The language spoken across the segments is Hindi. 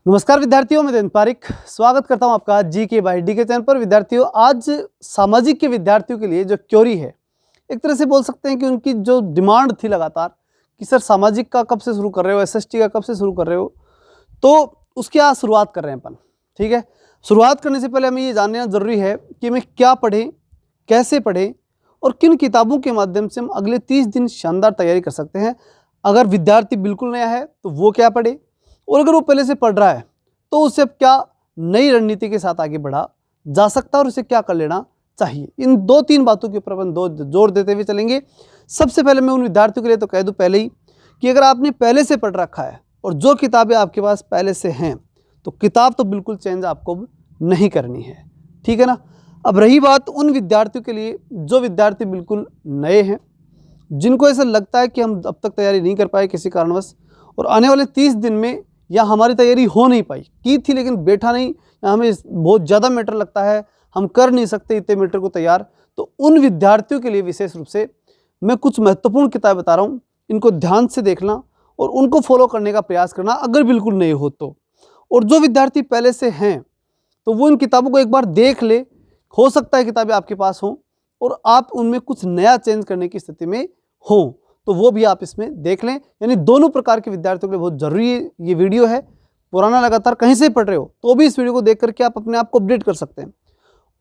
नमस्कार विद्यार्थियों, मैं देवेंद्र पारिक स्वागत करता हूं आपका जी के बाई डी के चैनल पर। विद्यार्थियों, आज सामाजिक के विद्यार्थियों के लिए जो क्योरी है, एक तरह से बोल सकते हैं कि उनकी जो डिमांड थी लगातार कि सर सामाजिक का कब से शुरू कर रहे हो, एसएसटी का कब से शुरू कर रहे हो, तो उसकी आज शुरुआत कर रहे हैं अपन। ठीक है, शुरुआत करने से पहले हमें ये जानना जरूरी है कि हमें क्या पढ़ें, कैसे पढ़ें और किन किताबों के माध्यम से हम अगले 30 दिन शानदार तैयारी कर सकते हैं। अगर विद्यार्थी बिल्कुल नया है तो वो क्या पढ़े, और अगर वो पहले से पढ़ रहा है तो उसे क्या नई रणनीति के साथ आगे बढ़ा जा सकता है और उसे क्या कर लेना चाहिए। इन 2-3 बातों के ऊपर अपन जोर देते हुए चलेंगे। सबसे पहले मैं उन विद्यार्थियों के लिए तो कह दूं पहले ही कि अगर आपने पहले से पढ़ रखा है और जो किताबें आपके पास पहले से हैं तो किताब तो बिल्कुल चेंज आपको नहीं करनी है। ठीक है ना। अब रही बात उन विद्यार्थियों के लिए जो विद्यार्थी बिल्कुल नए हैं, जिनको ऐसा लगता है कि हम अब तक तैयारी नहीं कर पाए किसी कारणवश और आने वाले 30 दिन में या हमारी तैयारी हो नहीं पाई, की थी लेकिन बैठा नहीं, या हमें बहुत ज़्यादा मैटर लगता है, हम कर नहीं सकते इतने मैटर को तैयार, तो उन विद्यार्थियों के लिए विशेष रूप से मैं कुछ महत्वपूर्ण किताब बता रहा हूँ। इनको ध्यान से देखना और उनको फॉलो करने का प्रयास करना अगर बिल्कुल नहीं हो तो। और जो विद्यार्थी पहले से हैं तो वो इन किताबों को एक बार देख ले, हो सकता है किताबें आपके पास हों और आप उनमें कुछ नया चेंज करने की स्थिति में हों, तो वो भी आप इसमें देख लें। यानी दोनों प्रकार के विद्यार्थियों के लिए बहुत जरूरी ये वीडियो है। पुराना लगातार कहीं से पढ़ रहे हो तो भी इस वीडियो को देख करके आप अपने आप को अपडेट कर सकते हैं,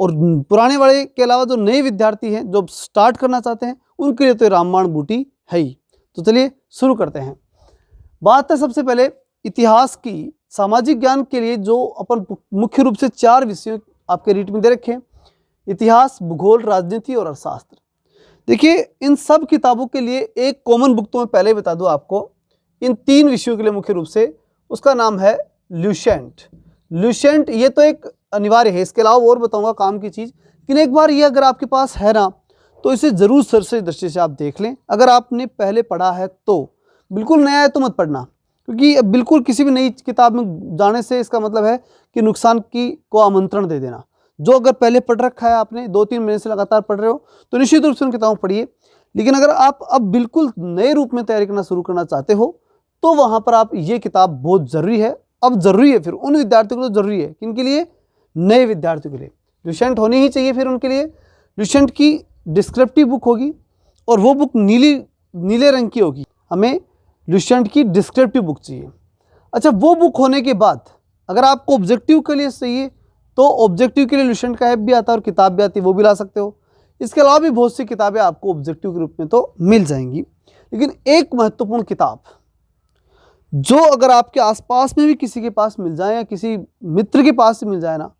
और पुराने वाले के अलावा जो नए विद्यार्थी हैं जो स्टार्ट करना चाहते हैं उनके लिए तो रामबाण बूटी है ही। तो चलिए शुरू करते हैं। बात है सबसे पहले इतिहास की। सामाजिक ज्ञान के लिए जो अपन मुख्य रूप से 4 विषय आपके रीट में दे रखे हैं, इतिहास, भूगोल, राजनीति और अर्थशास्त्र। देखिए, इन सब किताबों के लिए एक कॉमन बुक तो मैं पहले ही बता दूं आपको, इन 3 विषयों के लिए मुख्य रूप से, उसका नाम है ल्यूसेंट। ल्यूसेंट ये तो एक अनिवार्य है, इसके अलावा और बताऊंगा काम की चीज़, लेकिन एक बार ये अगर आपके पास है ना तो इसे ज़रूर सरसरी दृष्टि से आप देख लें। अगर आपने पहले पढ़ा है तो, बिल्कुल नया है तो मत पढ़ना, क्योंकि अब बिल्कुल किसी भी नई किताब में जाने से इसका मतलब है कि नुकसान को आमंत्रण दे देना। जो अगर पहले पढ़ रखा है आपने, 2-3 महीने से लगातार पढ़ रहे हो, तो निश्चित रूप से उन किताबों पढ़िए। लेकिन अगर आप अब बिल्कुल नए रूप में तैयारी करना शुरू करना चाहते हो तो वहाँ पर आप ये किताब बहुत ज़रूरी है। अब ज़रूरी है फिर उन विद्यार्थियों को तो ज़रूरी है, किनके लिए? नए विद्यार्थियों के लिए ल्यूसेंट होनी ही चाहिए। फिर उनके लिए ल्यूसेंट की डिस्क्रिप्टिव बुक होगी और वो बुक नीले रंग की होगी। हमें ल्यूसेंट की डिस्क्रिप्टिव बुक चाहिए। अच्छा, वो बुक होने के बाद अगर आपको ऑब्जेक्टिव के लिए चाहिए तो ऑब्जेक्टिव के लिए ल्यूसेंट का ऐप भी आता है और किताब भी आती है, वो भी ला सकते हो। इसके अलावा भी बहुत सी किताबें आपको ऑब्जेक्टिव के रूप में तो मिल जाएंगी। लेकिन एक महत्वपूर्ण किताब जो अगर आपके आसपास में भी किसी के पास मिल जाए या किसी मित्र के पास मिल जाए ना,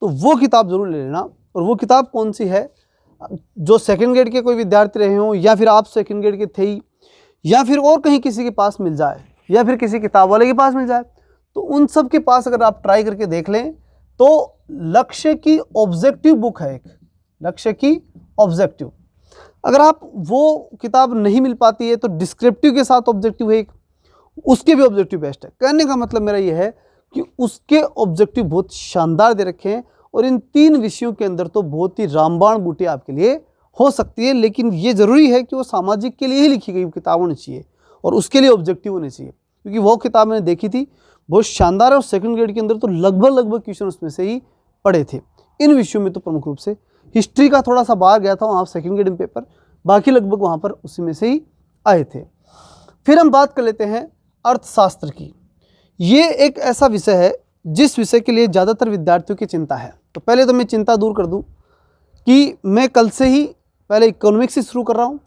तो वो किताब जरूर ले लेना। और वो किताब कौन सी है? जो सेकेंड ग्रेड के कोई विद्यार्थी रहे हों, या फिर आप सेकेंड ग्रेड के थे ही, या फिर और कहीं किसी के पास मिल जाए, या फिर किसी किताब वाले के पास मिल जाए, तो उन सब के पास अगर आप ट्राई करके देख लें तो लक्ष्य की ऑब्जेक्टिव बुक है एक, लक्ष्य की ऑब्जेक्टिव। अगर आप वो किताब नहीं मिल पाती है तो डिस्क्रिप्टिव के साथ ऑब्जेक्टिव है एक, उसके भी ऑब्जेक्टिव बेस्ट है। कहने का मतलब मेरा ये है कि उसके ऑब्जेक्टिव बहुत शानदार दे रखे हैं और इन 3 विषयों के अंदर तो बहुत ही रामबाण बूटी आपके लिए हो सकती है। लेकिन ये ज़रूरी है कि वो सामाजिक के लिए ही लिखी गई किताब होनी चाहिए और उसके लिए ऑब्जेक्टिव होनी चाहिए, क्योंकि वो किताब मैंने देखी थी, बहुत शानदार है और सेकंड ग्रेड के अंदर तो लगभग क्वेश्चन उसमें से ही पढ़े थे। इन विषयों में तो प्रमुख रूप से हिस्ट्री का थोड़ा सा बाहर गया था वहाँ सेकंड ग्रेड में पेपर, बाकी लगभग वहाँ पर उसी में से ही आए थे। फिर हम बात कर लेते हैं अर्थशास्त्र की। ये एक ऐसा विषय है जिस विषय के लिए ज़्यादातर विद्यार्थियों की चिंता है। तो पहले तो मैं चिंता दूर कर दूँ कि मैं कल से ही पहले इकोनॉमिक्स से शुरू कर रहा हूँ,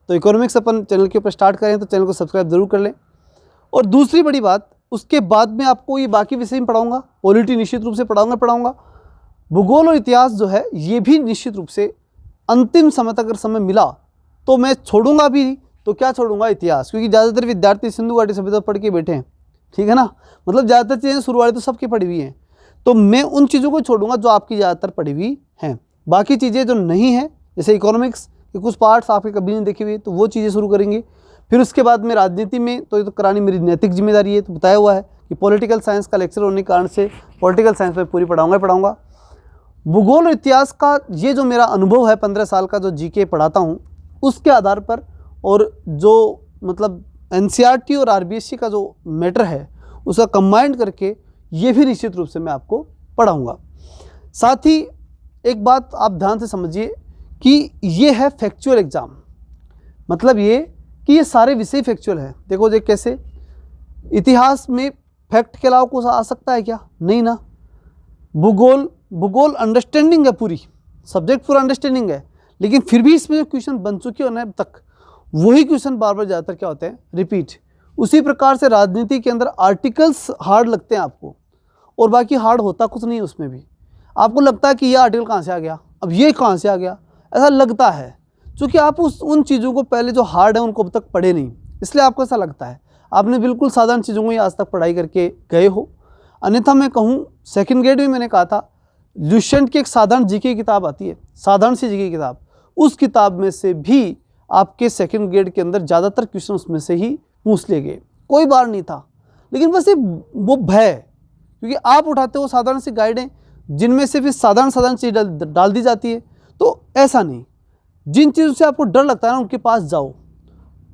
तो इकोनॉमिक्स अपन चैनल के ऊपर स्टार्ट करें तो चैनल को सब्सक्राइब जरूर कर लें। और दूसरी बड़ी बात, उसके बाद में आपको ये बाकी विषय में पढ़ाऊंगा। पॉलिटी निश्चित रूप से पढ़ाऊंगा। भूगोल और इतिहास जो है ये भी निश्चित रूप से अंतिम समय तक अगर समय मिला तो मैं छोड़ूंगा भी, तो क्या छोड़ूंगा? इतिहास, क्योंकि ज़्यादातर विद्यार्थी सिंधु घाटी सभ्यता पढ़ के बैठे हैं। ठीक है ना, मतलब ज़्यादातर चीज़ें शुरू वाली तो सबकी पढ़ी हुई हैं, तो मैं उन चीज़ों को छोड़ूंगा जो आपकी ज़्यादातर पढ़ी हुई हैं। बाकी चीज़ें जो नहीं हैं, जैसे इकोनॉमिक्स के कुछ पार्ट्स आपके कभी नहीं देखे हुए, तो वो चीज़ें शुरू करेंगे। फिर उसके बाद में राजनीति में तो ये तो करानी मेरी नैतिक जिम्मेदारी है, तो बताया हुआ है कि पॉलिटिकल साइंस का लेक्चर होने के कारण से पॉलिटिकल साइंस में पूरी पढ़ाऊंगा। भूगोल और इतिहास का ये जो मेरा अनुभव है 15 साल का, जो जीके पढ़ाता हूँ उसके आधार पर, और जो मतलब एनसीईआरटी और आरबीएससी का जो मैटर है उसका कंबाइंड करके ये भी निश्चित रूप से मैं आपको पढ़ाऊँगा। साथ ही एक बात आप ध्यान से समझिए कि ये है फैक्चुअल एग्ज़ाम, मतलब ये कि ये सारे विषय फैक्चुअल हैं। देखो ये कैसे, इतिहास में फैक्ट के अलावा कुछ आ सकता है क्या? नहीं ना। भूगोल अंडरस्टैंडिंग है, पूरी सब्जेक्ट पूरा अंडरस्टैंडिंग है, लेकिन फिर भी इसमें जो क्वेश्चन बन चुके हो ना अब तक, वही क्वेश्चन बार बार ज़्यादातर क्या होते हैं, रिपीट। उसी प्रकार से राजनीति के अंदर आर्टिकल्स हार्ड लगते हैं आपको, और बाकी हार्ड होता कुछ नहीं उसमें भी। आपको लगता है कि ये आर्टिकल कहाँ से आ गया, अब ये कहाँ से आ गया, ऐसा लगता है, क्योंकि आप उन चीज़ों को पहले जो हार्ड है उनको अब तक पढ़े नहीं, इसलिए आपको ऐसा लगता है। आपने बिल्कुल साधारण चीज़ों को ही आज तक पढ़ाई करके गए हो। अन्यथा मैं कहूँ, सेकंड ग्रेड में मैंने कहा था ल्यूसेंट की एक साधारण जीके किताब आती है, साधारण सी जीके किताब, उस किताब में से भी आपके सेकंड ग्रेड के अंदर ज़्यादातर क्वेश्चन उसमें से ही पूछ लिए गए, कोई बार नहीं था। लेकिन बस ये वो भय, क्योंकि आप उठाते हो साधारण सी गाइडें जिनमें से फिर साधारण चीज़ डाल दी जाती है। तो ऐसा नहीं, जिन चीज़ों से आपको डर लगता है ना उनके पास जाओ,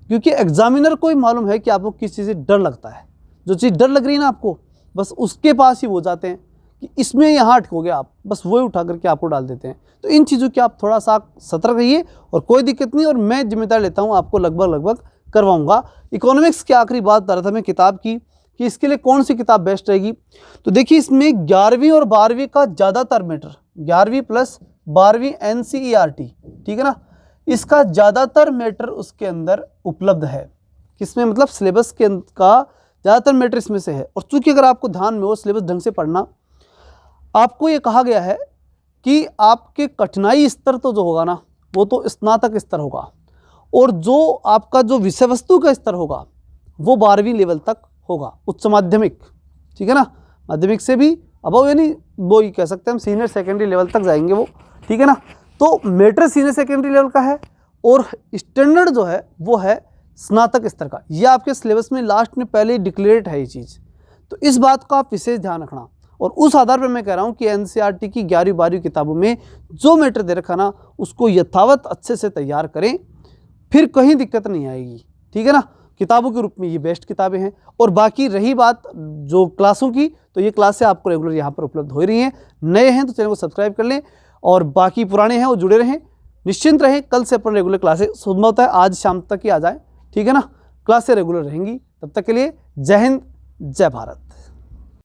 क्योंकि एग्जामिनर को ही मालूम है कि आपको किस चीज़ से डर लगता है। जो चीज़ डर लग रही है ना आपको, बस उसके पास ही वो जाते हैं कि इसमें यहाँ अटकोगे आप, बस वही उठा करके आपको डाल देते हैं। तो इन चीज़ों की आप थोड़ा सा सतर्क रहिए, और कोई दिक्कत नहीं, और मैं जिम्मेदारी लेता हूँ, आपको लगभग करवाऊँगा। इकोनॉमिक्स की आखिरी बात बता रहा था मैं किताब की, कि इसके लिए कौन सी किताब बेस्ट रहेगी। तो देखिए, इसमें 11वीं और 12वीं का ज़्यादातर मैटर, 11वीं प्लस 12वीं NCERT, ठीक है ना, इसका ज़्यादातर मैटर उसके अंदर उपलब्ध है। किसमें, मतलब सिलेबस के का ज़्यादातर मैटर इसमें से है। और चूंकि अगर आपको ध्यान में हो सिलेबस ढंग से पढ़ना, आपको ये कहा गया है कि आपके कठिनाई स्तर तो जो होगा ना, वो तो स्नातक स्तर होगा, और जो आपका जो विषय वस्तु का स्तर होगा वो 12वीं लेवल तक होगा, उच्च माध्यमिक, ठीक है ना। माध्यमिक से भी अबव, यानी वो ही कह सकते हैं हम सीनियर सेकेंडरी लेवल तक जाएंगे वो, ठीक है ना। तो मैटर सीनियर सेकेंडरी लेवल का है, और स्टैंडर्ड जो है वो है स्नातक स्तर का। ये आपके सिलेबस में लास्ट में पहले ही डिक्लेयर्ड है ये चीज़, तो इस बात का आप विशेष ध्यान रखना। और उस आधार पर मैं कह रहा हूँ कि NCERT की 11वीं 12वीं किताबों में जो मैटर दे रखा ना, उसको यथावत अच्छे से तैयार करें, फिर कहीं दिक्कत नहीं आएगी, ठीक है ना। किताबों के रूप में ये बेस्ट किताबें हैं। और बाकी रही बात जो क्लासों की, तो ये क्लासें आपको रेगुलर यहाँ पर उपलब्ध हो रही हैं। नए हैं तो चैनल को सब्सक्राइब कर लें, और बाकी पुराने हैं वो जुड़े रहें, निश्चिंत रहें। कल से अपन रेगुलर क्लासें संभवतः है आज शाम तक ही आ जाए, ठीक है ना। क्लासें रेगुलर रहेंगी। तब तक के लिए जय हिंद, जय भारत।